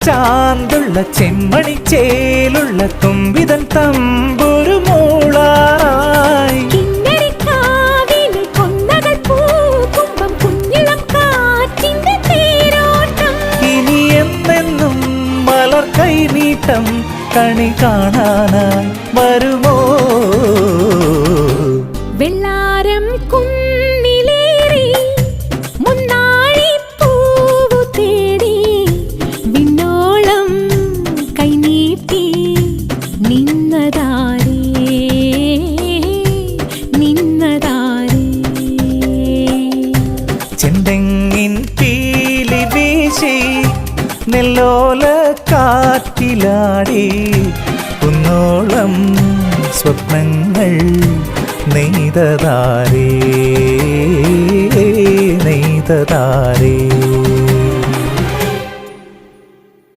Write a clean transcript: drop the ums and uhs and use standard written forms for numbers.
ചാന്തുള്ള ചെമ്മണി ചേലുള്ള തുമ്പിതൻ തമ്പുരു മൂളായി ഇനി എന്നെന്നും മലർ കൈനീട്ടം കണി കാണാനായി വരുമോ വെള്ളാരം കുന്നിലേറി മുന്നാഴി പൂവു തേടി വിണ്ണോളം കൈനീട്ടി നിന്നതാരേ ചെന്തെങ്ങിൻ പീലി വീശി നെല്ലോല കാറ്റിലാടി കുന്നോളം സ്വപ്നങ്ങൾ നെയ്തതാരേ